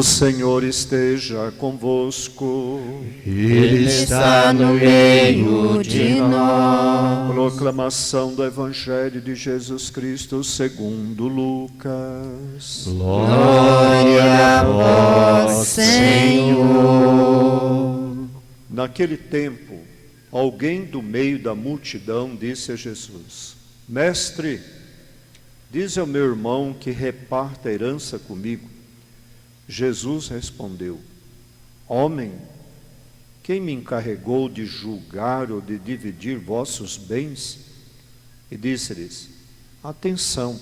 O Senhor esteja convosco. Ele está no meio de nós. Proclamação do Evangelho de Jesus Cristo segundo Lucas. Glória a vós, Senhor. Naquele tempo, alguém do meio da multidão disse a Jesus: Mestre, diz ao meu irmão que reparta a herança comigo. Jesus respondeu: Homem, quem me encarregou de julgar ou de dividir vossos bens? E disse-lhes: Atenção,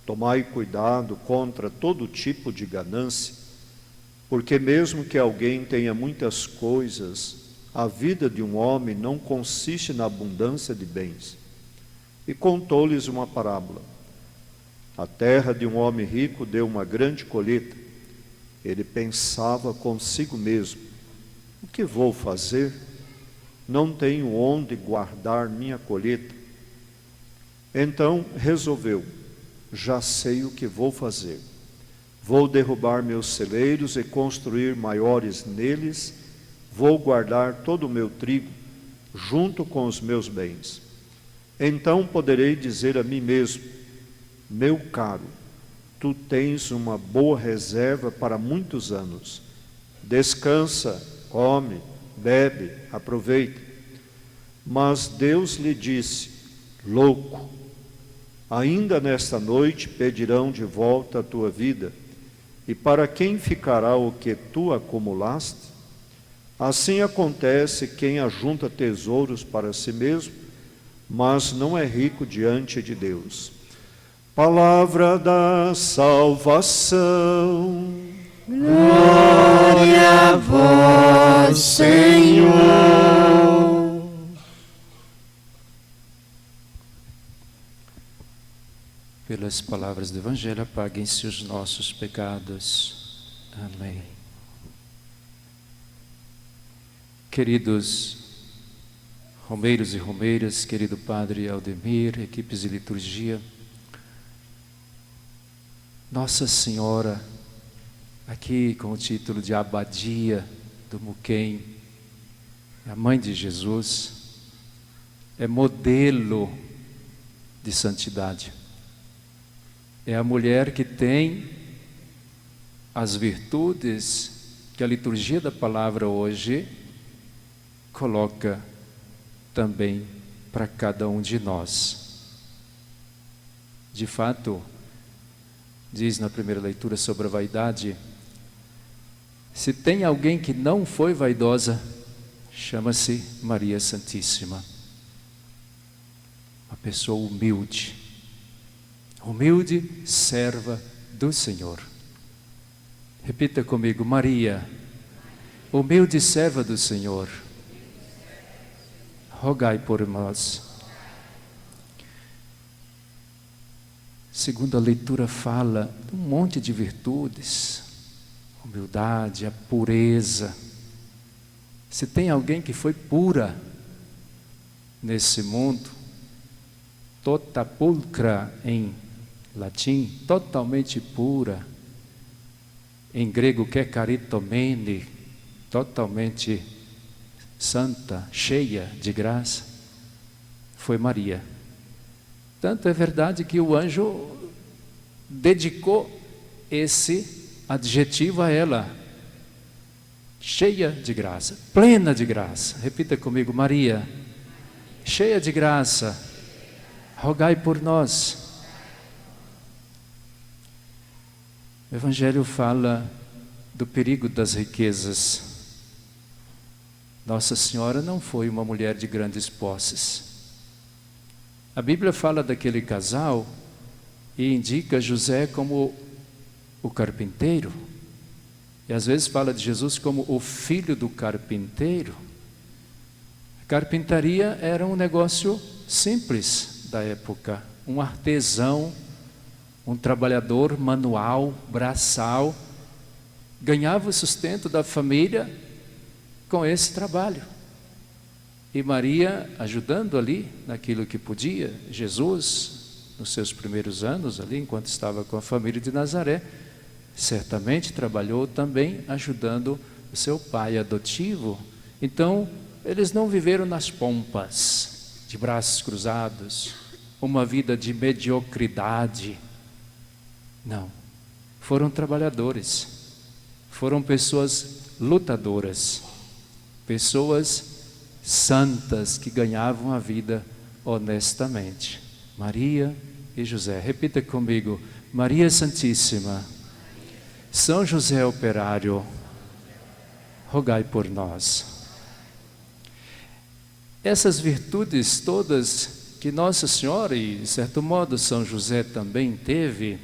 tomai cuidado contra todo tipo de ganância, porque mesmo que alguém tenha muitas coisas, a vida de um homem não consiste na abundância de bens. E contou-lhes uma parábola. A terra de um homem rico deu uma grande colheita. Ele pensava consigo mesmo: o que vou fazer? Não tenho onde guardar minha colheita. Então resolveu: já sei o que vou fazer. Vou derrubar meus celeiros e construir maiores neles. Vou guardar todo o meu trigo junto com os meus bens. Então poderei dizer a mim mesmo: meu caro, tu tens uma boa reserva para muitos anos. Descansa, come, bebe, aproveita. Mas Deus lhe disse: louco, ainda nesta noite pedirão de volta a tua vida, e para quem ficará o que tu acumulaste? Assim acontece quem ajunta tesouros para si mesmo, mas não é rico diante de Deus. Palavra da salvação. Glória a vós, Senhor. Pelas palavras do Evangelho, apaguem-se os nossos pecados. Amém. Queridos romeiros e romeiras, querido Padre Aldemir, equipes de liturgia, Nossa Senhora, aqui com o título de Abadia do Muquem, a Mãe de Jesus, é modelo de santidade. É a mulher que tem as virtudes que a liturgia da palavra hoje coloca também para cada um de nós. De fato, diz na primeira leitura sobre a vaidade, se tem alguém que não foi vaidosa, chama-se Maria Santíssima. Uma pessoa humilde, humilde serva do Senhor. Repita comigo: Maria, humilde serva do Senhor, rogai por nós. Segunda leitura fala de um monte de virtudes, humildade, a pureza. Se tem alguém que foi pura nesse mundo, tota pulcra em latim, totalmente pura, em grego que é caritomene, totalmente santa, cheia de graça, foi Maria. Tanto é verdade que o anjo dedicou esse adjetivo a ela: cheia de graça, plena de graça. Repita comigo: Maria, cheia de graça, rogai por nós. O Evangelho fala do perigo das riquezas. Nossa Senhora não foi uma mulher de grandes posses. A Bíblia fala daquele casal e indica José como o carpinteiro. E às vezes fala de Jesus como o filho do carpinteiro. A carpintaria era um negócio simples da época. Um artesão, um trabalhador manual, braçal, ganhava o sustento da família com esse trabalho. E Maria ajudando ali naquilo que podia. Jesus, nos seus primeiros anos ali, enquanto estava com a família de Nazaré, certamente trabalhou também ajudando o seu pai adotivo. Então, eles não viveram nas pompas, de braços cruzados, uma vida de mediocridade. Não, foram trabalhadores, foram pessoas lutadoras, pessoas santas que ganhavam a vida honestamente. Maria e José, repita comigo: Maria Santíssima, São José Operário, rogai por nós. Essas virtudes todas que Nossa Senhora e, de certo modo, São José também teve,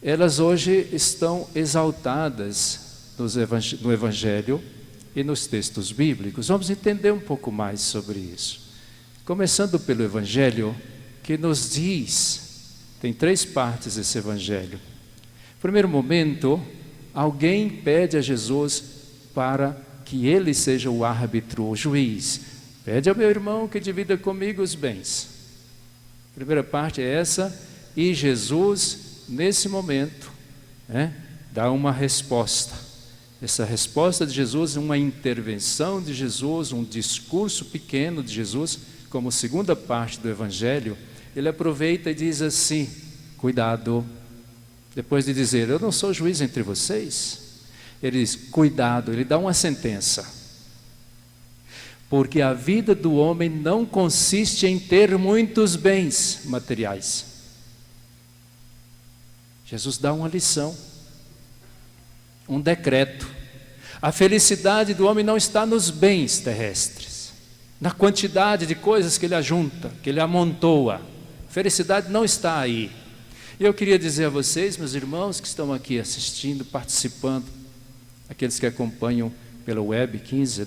elas hoje estão exaltadas no Evangelho e nos textos bíblicos. Vamos entender um pouco mais sobre isso. Começando pelo Evangelho, que nos diz, tem 3 partes esse Evangelho. No primeiro momento, alguém pede a Jesus para que ele seja o árbitro, o juiz. Pede ao meu irmão que divida comigo os bens. A primeira parte é essa, e Jesus, nesse momento, dá uma resposta. Essa resposta de Jesus, uma intervenção de Jesus, um discurso pequeno de Jesus, como segunda parte do Evangelho, ele aproveita e diz assim: cuidado. Depois de dizer, eu não sou juiz entre vocês, ele diz, cuidado, ele dá uma sentença. Porque a vida do homem não consiste em ter muitos bens materiais. Jesus dá uma lição, um decreto. A felicidade do homem não está nos bens terrestres, na quantidade de coisas que ele ajunta, que ele amontoa. A felicidade não está aí. E eu queria dizer a vocês, meus irmãos que estão aqui assistindo, participando, aqueles que acompanham pela web 15,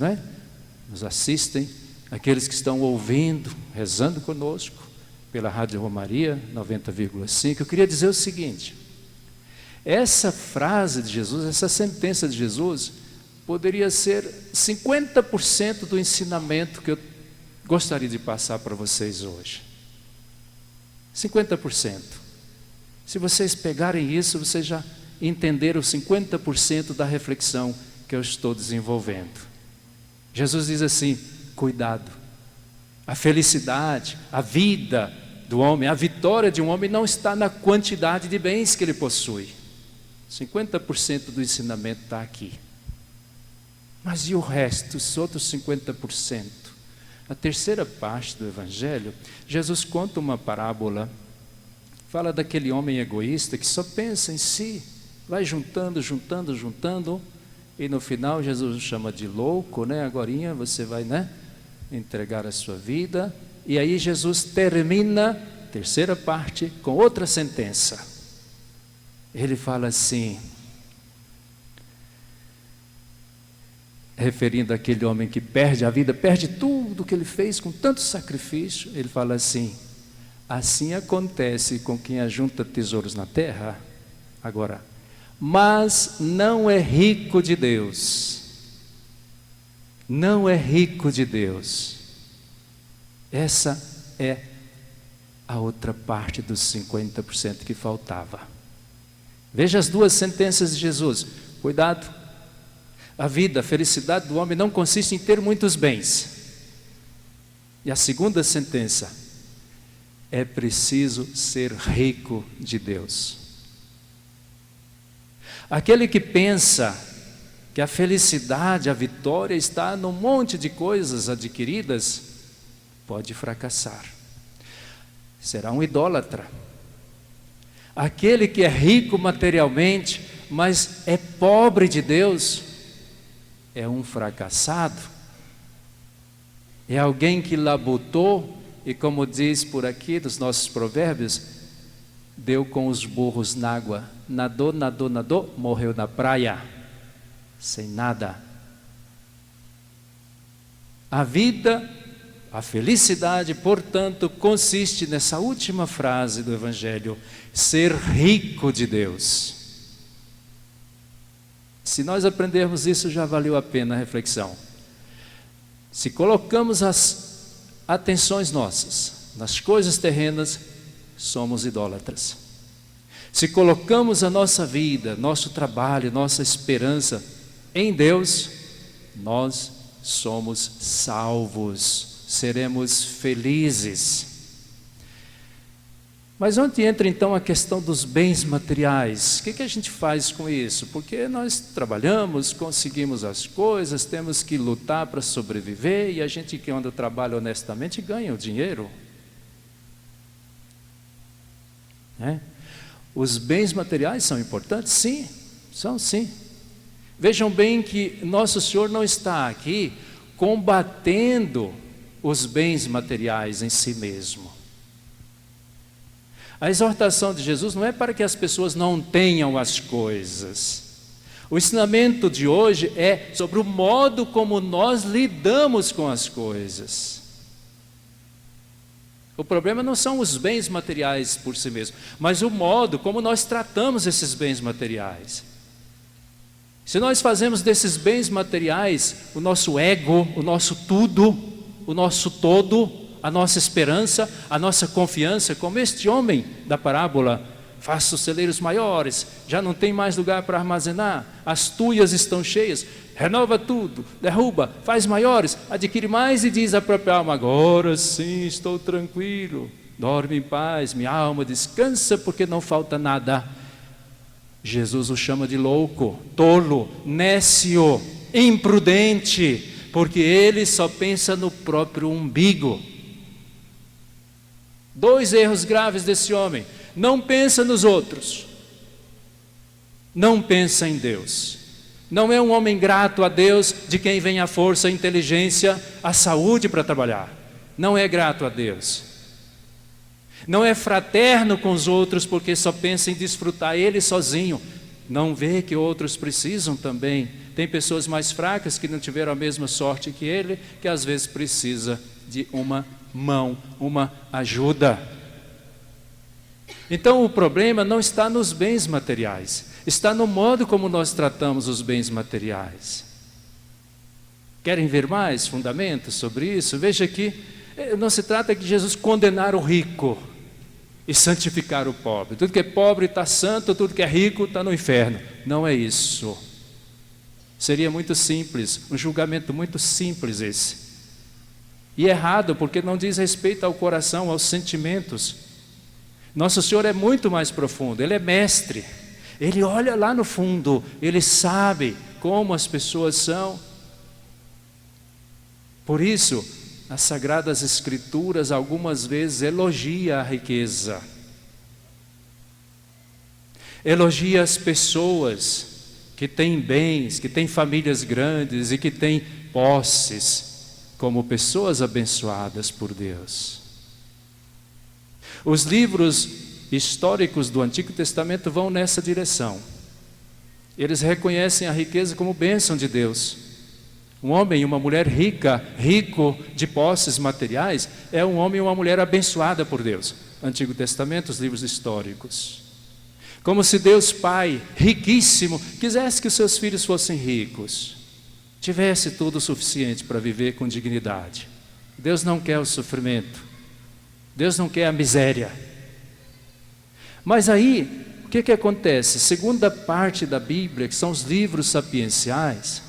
nos assistem, aqueles que estão ouvindo, rezando conosco, pela Rádio Romaria 90,5, eu queria dizer o seguinte: essa frase de Jesus, essa sentença de Jesus, poderia ser 50% do ensinamento que eu gostaria de passar para vocês hoje. 50%. Se vocês pegarem isso, vocês já entenderam 50% da reflexão que eu estou desenvolvendo. Jesus diz assim: cuidado. A felicidade, a vida do homem, a vitória de um homem não está na quantidade de bens que ele possui. 50% do ensinamento está aqui. Mas e o resto, os outros 50%? A terceira parte do Evangelho, Jesus conta uma parábola, fala daquele homem egoísta que só pensa em si, vai juntando, e no final Jesus o chama de louco, agorinha você vai, entregar a sua vida. E aí Jesus termina, terceira parte, com outra sentença. Ele fala assim, referindo àquele homem que perde a vida, perde tudo que ele fez com tanto sacrifício, ele fala assim: assim acontece com quem ajunta tesouros na terra, agora, mas não é rico de Deus. Não é rico de Deus. Essa é a outra parte dos 50% que faltava. Veja as duas sentenças de Jesus. Cuidado. A vida, a felicidade do homem não consiste em ter muitos bens. E a segunda sentença: é preciso ser rico de Deus. Aquele que pensa que a felicidade, a vitória está num monte de coisas adquiridas, pode fracassar. Será um idólatra. Aquele que é rico materialmente, mas é pobre de Deus, é um fracassado. É alguém que labutou e, como diz por aqui dos nossos provérbios, deu com os burros na água, nadou, morreu na praia, sem nada. A vida, a felicidade, portanto, consiste nessa última frase do Evangelho: ser rico de Deus. Se nós aprendermos isso, já valeu a pena a reflexão. Se colocamos as atenções nossas nas coisas terrenas, somos idólatras. Se colocamos a nossa vida, nosso trabalho, nossa esperança em Deus, nós somos salvos, seremos felizes. Mas onde entra então a questão dos bens materiais? O que a gente faz com isso? Porque nós trabalhamos, conseguimos as coisas, temos que lutar para sobreviver, e a gente que quando trabalha honestamente ganha o dinheiro. Os bens materiais são importantes? Sim, são sim. Vejam bem que Nosso Senhor não está aqui combatendo os bens materiais em si mesmo. A exortação de Jesus não é para que as pessoas não tenham as coisas. O ensinamento de hoje é sobre o modo como nós lidamos com as coisas. O problema não são os bens materiais por si mesmos, mas o modo como nós tratamos esses bens materiais. Se nós fazemos desses bens materiais o nosso ego, o nosso tudo, o nosso todo, a nossa esperança, a nossa confiança, como este homem da parábola: faça os celeiros maiores, já não tem mais lugar para armazenar, as tuias estão cheias, renova tudo, derruba, faz maiores, adquire mais, e diz à própria alma: agora sim estou tranquilo, dorme em paz, minha alma descansa porque não falta nada. Jesus o chama de louco, tolo, nécio, imprudente, porque ele só pensa no próprio umbigo. Dois erros graves desse homem: não pensa nos outros, não pensa em Deus. Não é um homem grato a Deus, de quem vem a força, a inteligência, a saúde para trabalhar. Não é grato a Deus. Não é fraterno com os outros, porque só pensa em desfrutar ele sozinho. Não vê que outros precisam também. Tem pessoas mais fracas que não tiveram a mesma sorte que ele, que às vezes precisa de uma mão, uma ajuda. Então o problema não está nos bens materiais, está no modo como nós tratamos os bens materiais. Querem ver mais fundamentos sobre isso? Veja aqui, não se trata de Jesus condenar o rico e santificar o pobre. Tudo que é pobre está santo, tudo que é rico está no inferno. Não é isso. Seria muito simples, um julgamento muito simples esse. E errado, porque não diz respeito ao coração, aos sentimentos. Nosso Senhor é muito mais profundo, Ele é mestre. Ele olha lá no fundo, Ele sabe como as pessoas são. Por isso, as Sagradas Escrituras algumas vezes elogia a riqueza. Elogia as pessoas que têm bens, que têm famílias grandes e que têm posses, como pessoas abençoadas por Deus. Os livros históricos do Antigo Testamento vão nessa direção. Eles reconhecem a riqueza como bênção de Deus. Um homem e uma mulher rico de posses materiais, é um homem e uma mulher abençoada por Deus. Antigo Testamento, os livros históricos. Como se Deus Pai, riquíssimo, quisesse que os seus filhos fossem ricos, tivesse tudo o suficiente para viver com dignidade. Deus não quer o sofrimento, Deus não quer a miséria. Mas aí, o que acontece? Segunda parte da Bíblia, que são os livros sapienciais,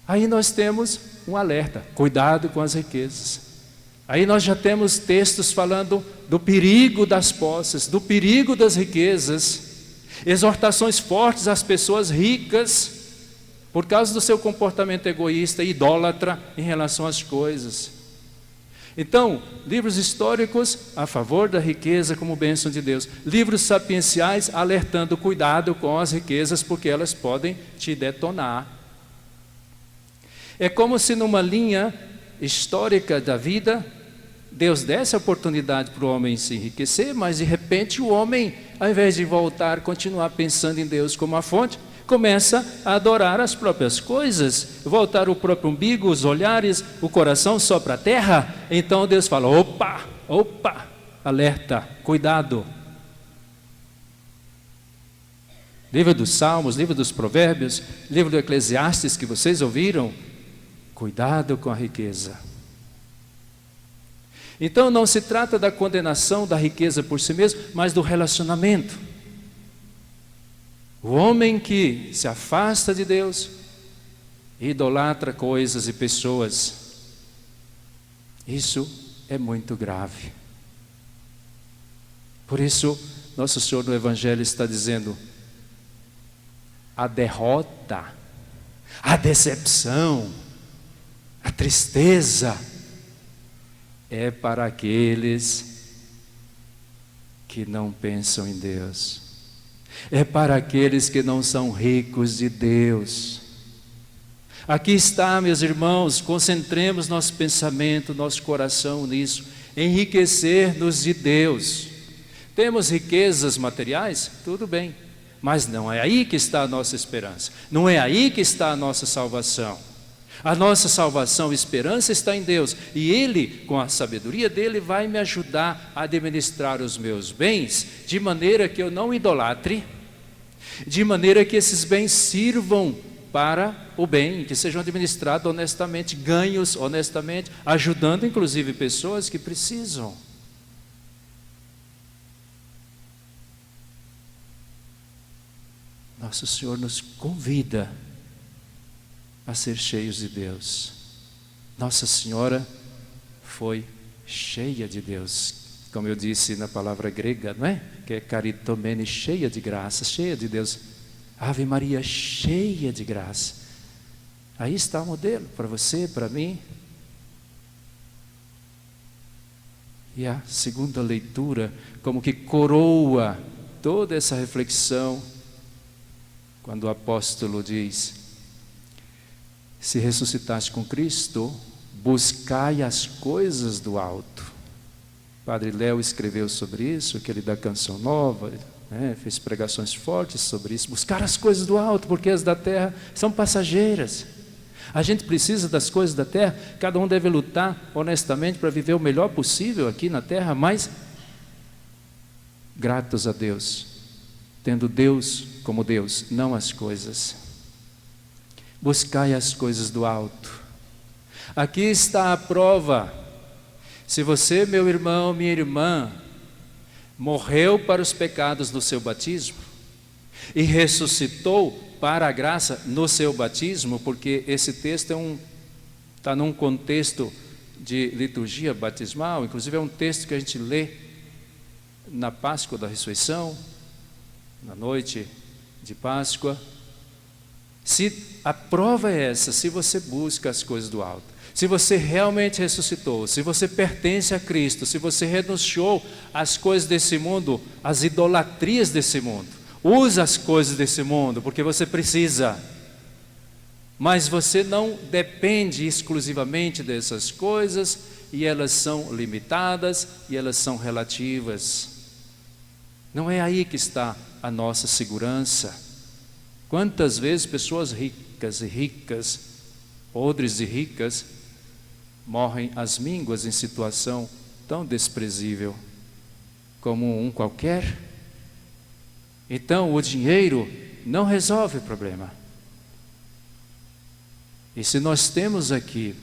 aí nós temos um alerta: cuidado com as riquezas. Aí nós já temos textos falando do perigo das posses, do perigo das riquezas, exortações fortes às pessoas ricas, por causa do seu comportamento egoísta e idólatra em relação às coisas. Então, livros históricos a favor da riqueza como bênção de Deus. Livros sapienciais alertando: cuidado com as riquezas, porque elas podem te detonar. É como se numa linha histórica da vida, Deus desse a oportunidade para o homem se enriquecer, mas de repente o homem, ao invés de voltar, continuar pensando em Deus como a fonte, começa a adorar as próprias coisas, voltar o próprio umbigo, os olhares, o coração só para a terra. Então Deus fala: opa, alerta, cuidado. Livro dos Salmos, livro dos Provérbios, livro do Eclesiastes que vocês ouviram, cuidado com a riqueza. Então não se trata da condenação da riqueza por si mesmo, mas do relacionamento. O homem que se afasta de Deus, idolatra coisas e pessoas, isso é muito grave. Por isso, nosso Senhor no Evangelho está dizendo: a derrota, a decepção, a tristeza é para aqueles que não pensam em Deus, é para aqueles que não são ricos de Deus. Aqui está, meus irmãos, concentremos nosso pensamento, nosso coração nisso, enriquecer-nos de Deus. Temos riquezas materiais? Tudo bem, mas não é aí que está a nossa esperança, não é aí que está a nossa salvação. A nossa salvação e esperança está em Deus, e Ele, com a sabedoria dEle, vai me ajudar a administrar os meus bens, de maneira que eu não idolatre, de maneira que esses bens sirvam para o bem, que sejam administrados honestamente, ganhos honestamente, ajudando inclusive pessoas que precisam. Nosso Senhor nos convida a ser cheios de Deus. Nossa Senhora foi cheia de Deus, como eu disse na palavra grega, não é? Que é caritomene, cheia de graça, cheia de Deus. Ave Maria, cheia de graça. Aí está o modelo para você, para mim. E a segunda leitura, como que coroa toda essa reflexão, quando o apóstolo diz: se ressuscitaste com Cristo, buscai as coisas do alto. Padre Léo escreveu sobre isso, aquele da Canção Nova, né? Fez pregações fortes sobre isso. Buscar as coisas do alto, porque as da terra são passageiras. A gente precisa das coisas da terra, cada um deve lutar honestamente para viver o melhor possível aqui na terra, mas gratos a Deus, tendo Deus como Deus, não as coisas. Buscai as coisas do alto. Aqui está a prova. Se você, meu irmão, minha irmã, morreu para os pecados no seu batismo e ressuscitou para a graça no seu batismo, porque esse texto está num contexto de liturgia batismal, inclusive é um texto que a gente lê na Páscoa da Ressurreição, na noite de Páscoa. Se a prova é essa, se você busca as coisas do alto, se você realmente ressuscitou, se você pertence a Cristo, se você renunciou às coisas desse mundo, às idolatrias desse mundo, usa as coisas desse mundo, porque você precisa, mas você não depende exclusivamente dessas coisas, e elas são limitadas, e elas são relativas. Não é aí que está a nossa segurança. Quantas vezes pessoas ricas, podres e ricas, morrem às mínguas em situação tão desprezível como um qualquer? Então o dinheiro não resolve o problema. E se nós temos aqui,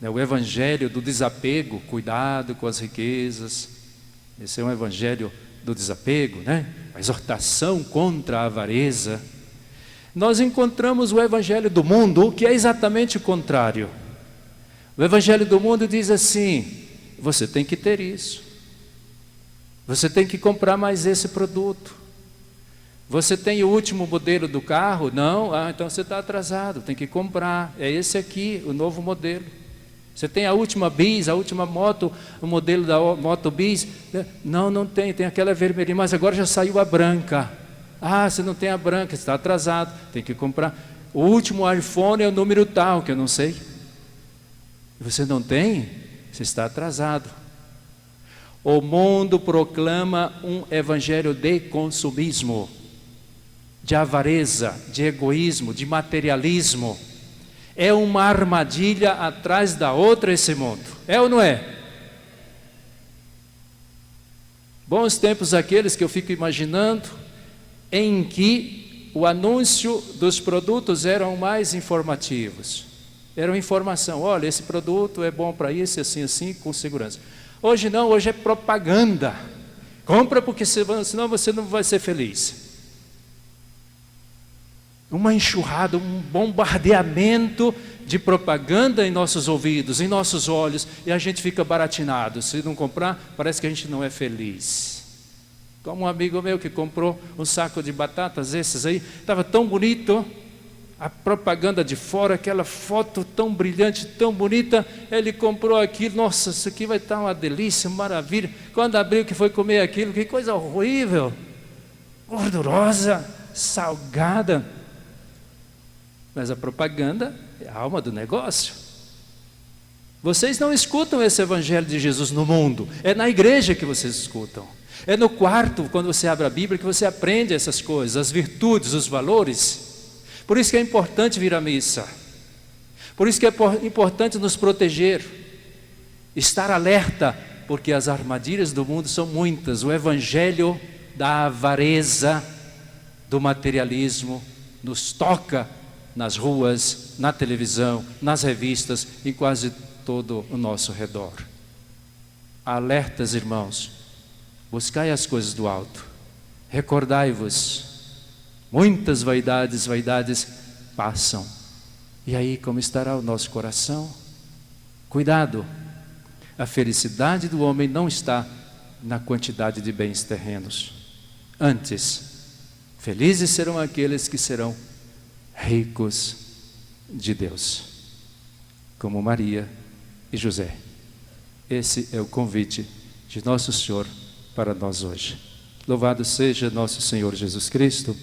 né, o evangelho do desapego, cuidado com as riquezas, esse é um evangelho do desapego, né? A exortação contra a avareza. Nós encontramos o evangelho do mundo, que é exatamente o contrário. O evangelho do mundo diz assim: você tem que ter isso, você tem que comprar mais esse produto, você tem o último modelo do carro? Não? Então você está atrasado, tem que comprar, é esse aqui, o novo modelo. Você tem a última bis, a última moto, o modelo da moto bis? Não, não tem, tem aquela vermelhinha, mas agora já saiu a branca. Você não tem a branca, você está atrasado, tem que comprar. O último iPhone é o número tal, que eu não sei. Você não tem? Você está atrasado. O mundo proclama um evangelho de consumismo, de avareza, de egoísmo, de materialismo. É uma armadilha atrás da outra esse mundo. É ou não é? Bons tempos aqueles que eu fico imaginando, em que o anúncio dos produtos eram mais informativos. Era informação: olha, esse produto é bom para isso, assim, assim, com segurança. Hoje não, hoje é propaganda. Compra porque senão você não vai ser feliz. Uma enxurrada, um bombardeamento de propaganda em nossos ouvidos, em nossos olhos, e a gente fica baratinado. Se não comprar, parece que a gente não é feliz. Como um amigo meu que comprou um saco de batatas, esses aí, estava tão bonito, a propaganda de fora, aquela foto tão brilhante, tão bonita, ele comprou aquilo, nossa, isso aqui vai estar uma delícia, maravilha. Quando abriu que foi comer aquilo, que coisa horrível, gordurosa, salgada. Mas a propaganda é a alma do negócio. Vocês não escutam esse evangelho de Jesus no mundo, é na igreja que vocês escutam. É no quarto, quando você abre a Bíblia, que você aprende essas coisas, as virtudes, os valores. Por isso que é importante vir à missa. Por isso que é importante nos proteger, estar alerta, porque as armadilhas do mundo são muitas. O evangelho da avareza, do materialismo, nos toca nas ruas, na televisão, nas revistas, em quase todo o nosso redor. Alertas, irmãos, buscai as coisas do alto, recordai-vos. Muitas vaidades passam. E aí como estará o nosso coração? Cuidado, a felicidade do homem não está na quantidade de bens terrenos. Antes, felizes serão aqueles que serão ricos de Deus, como Maria e José. Esse é o convite de nosso Senhor para nós hoje. Louvado seja nosso Senhor Jesus Cristo.